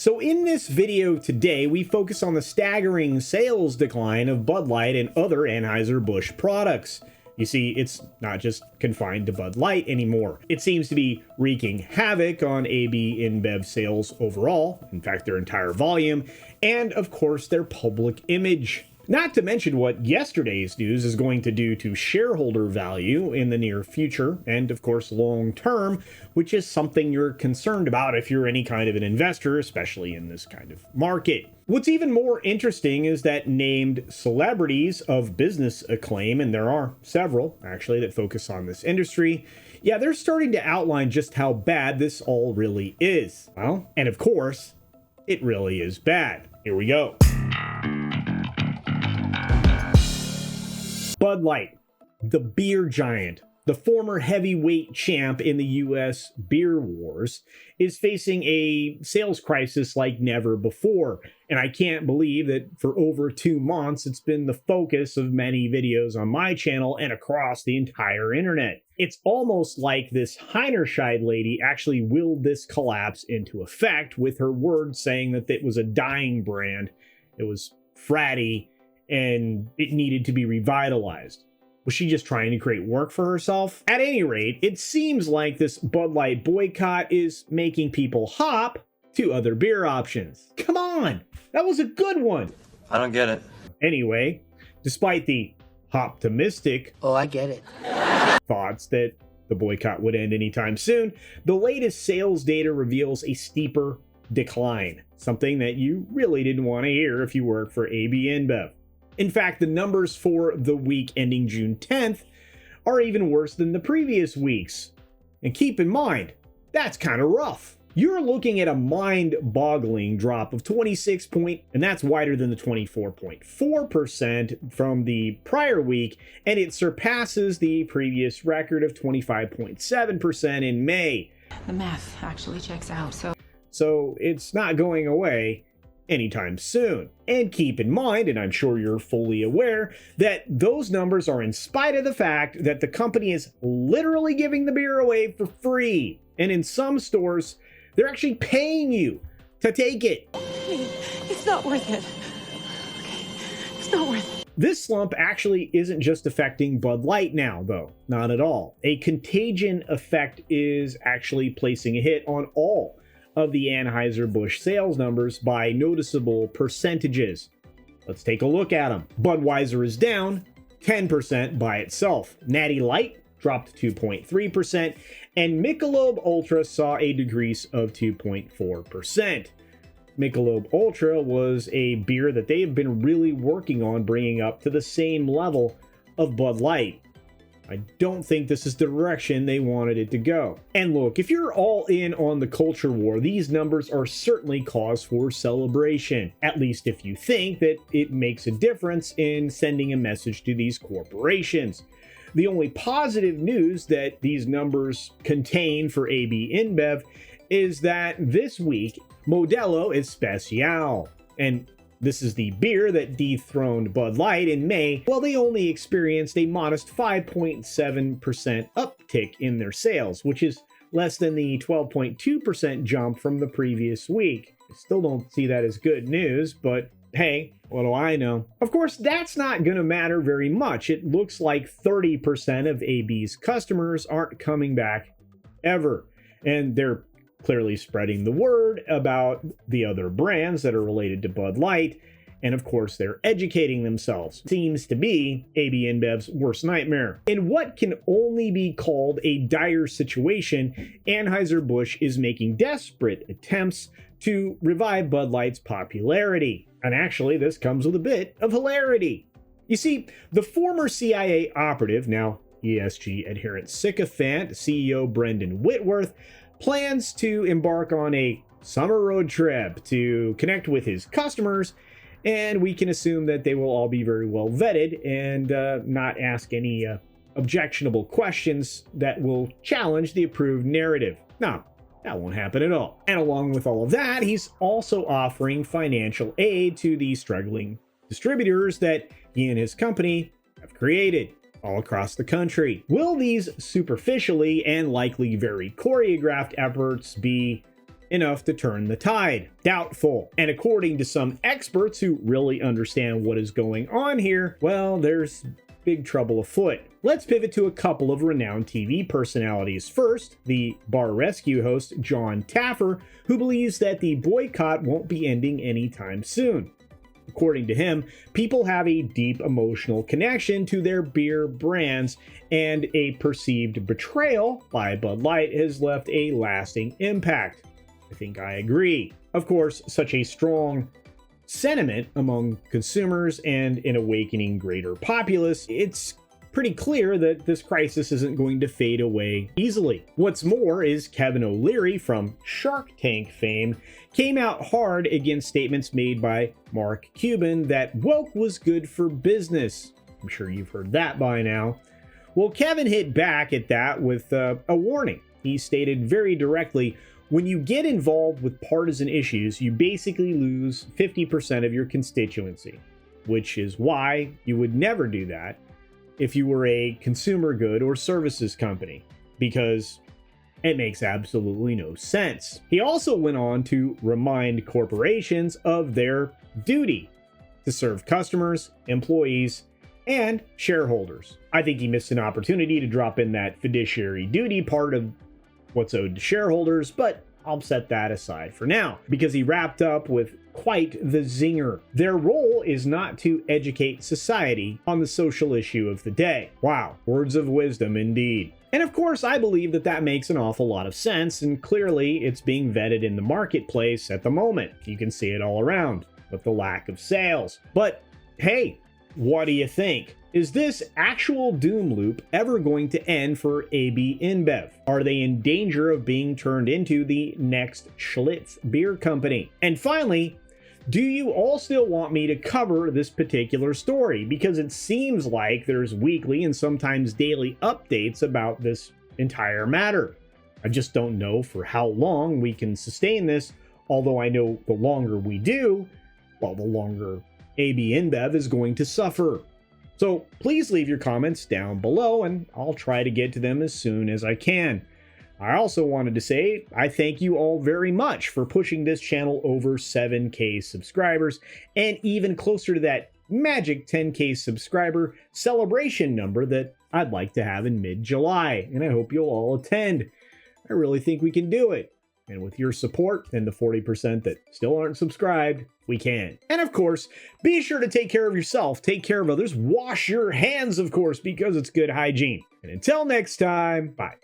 So in this video today, we focus on the staggering sales decline of Bud Light and other Anheuser-Busch products. You see, it's not just confined to Bud Light anymore. It seems to be wreaking havoc on AB InBev sales overall, in fact, their entire volume, and of course, their public image. Not to mention what yesterday's news is going to do to shareholder value in the near future, and of course long term, which is something you're concerned about if you're any kind of an investor, especially in this kind of market. What's even more interesting is that named celebrities of business acclaim, and there are several actually that focus on this industry, yeah, they're starting to outline just how bad this all really is. Well, and of course, it really is bad. Here we go. Bud Light, the beer giant, the former heavyweight champ in the US beer wars, is facing a sales crisis like never before. And I can't believe that for over 2 months, it's been the focus of many videos on my channel and across the entire internet. It's almost like this Heinerscheid lady actually willed this collapse into effect with her words saying that it was a dying brand, it was fratty, and it needed to be revitalized. Was she just trying to create work for herself? At any rate, it seems like this Bud Light boycott is making people hop to other beer options. Come on, that was a good one. I don't get it. Anyway, despite the optimistic I get it. thoughts that the boycott would end anytime soon, the latest sales data reveals a steeper decline, something that you really didn't want to hear if you work for AB InBev. In fact, the numbers for the week ending June 10th are even worse than the previous weeks. And keep in mind, that's kind of rough. You're looking at a mind-boggling drop of 26 and that's wider than the 24.4% from the prior week, and it surpasses the previous record of 25.7% in May. The math actually checks out, So it's not going away anytime soon. And keep in mind, and I'm sure you're fully aware, that those numbers are in spite of the fact that the company is literally giving the beer away for free. And in some stores, they're actually paying you to take it. it's not worth it. Okay, it's not worth it. This slump actually isn't just affecting Bud Light now, though. Not at all. A contagion effect is actually placing a hit on all of the Anheuser-Busch sales numbers by noticeable percentages. Let's take a look at them. Budweiser is down 10% by itself. Natty Light dropped 2.3%, and Michelob Ultra saw a decrease of 2.4%. Michelob Ultra was a beer that they have been really working on bringing up to the same level of Bud Light. I don't think this is the direction they wanted it to go. And look, if you're all in on the culture war, these numbers are certainly cause for celebration, at least if you think that it makes a difference in sending a message to these corporations. The only positive news that these numbers contain for AB InBev is that this week, Modelo Especial, and this is the beer that dethroned Bud Light in May, while they only experienced a modest 5.7% uptick in their sales, which is less than the 12.2% jump from the previous week. I still don't see that as good news, but hey, what do I know? Of course, that's not going to matter very much. It looks like 30% of AB's customers aren't coming back ever, and they're clearly spreading the word about the other brands that are related to Bud Light, and of course they're educating themselves. Seems to be AB InBev's worst nightmare. In what can only be called a dire situation, Anheuser-Busch is making desperate attempts to revive Bud Light's popularity. And actually, this comes with a bit of hilarity. You see, the former CIA operative, now ESG adherent sycophant, CEO Brendan Whitworth, plans to embark on a summer road trip to connect with his customers, and we can assume that they will all be very well vetted and not ask any objectionable questions that will challenge the approved narrative. No, that won't happen at all. And along with all of that, he's also offering financial aid to the struggling distributors that he and his company have created all across the country. Will these superficially and likely very choreographed efforts be enough to turn the tide? Doubtful. And according to some experts who really understand what is going on here, well, there's big trouble afoot. Let's pivot to a couple of renowned TV personalities. First, the Bar Rescue host John Taffer, who believes that the boycott won't be ending anytime soon. According to him, people have a deep emotional connection to their beer brands, and a perceived betrayal by Bud Light has left a lasting impact. I think I agree. Of course, such a strong sentiment among consumers and an awakening greater populace, it's pretty clear that this crisis isn't going to fade away easily. What's more is Kevin O'Leary from Shark Tank fame came out hard against statements made by Mark Cuban that woke was good for business. I'm sure you've heard that by now. Well, Kevin hit back at that with a warning. He stated very directly, when you get involved with partisan issues, you basically lose 50% of your constituency, which is why you would never do that if you were a consumer good or services company, because it makes absolutely no sense. He also went on to remind corporations of their duty to serve customers, employees, and shareholders. I think he missed an opportunity to drop in that fiduciary duty part of what's owed to shareholders, but I'll set that aside for now, because he wrapped up with quite the zinger. Their role is not to educate society on the social issue of the day. Wow, words of wisdom indeed. And of course, I believe that that makes an awful lot of sense, and clearly it's being vetted in the marketplace at the moment. You can see it all around with the lack of sales. But hey, what do you think? Is this actual doom loop ever going to end for AB InBev? Are they in danger of being turned into the next Schlitz beer company? And finally, do you all still want me to cover this particular story? Because it seems like there's weekly and sometimes daily updates about this entire matter. I just don't know for how long we can sustain this, although I know the longer we do, well, the longer AB InBev is going to suffer. So please leave your comments down below and I'll try to get to them as soon as I can. I also wanted to say I thank you all very much for pushing this channel over 7K subscribers and even closer to that magic 10K subscriber celebration number that I'd like to have in mid-July, and I hope you'll all attend. I really think we can do it. And with your support and the 40% that still aren't subscribed, we can. And of course, be sure to take care of yourself, take care of others, wash your hands, of course, because it's good hygiene. And until next time, bye.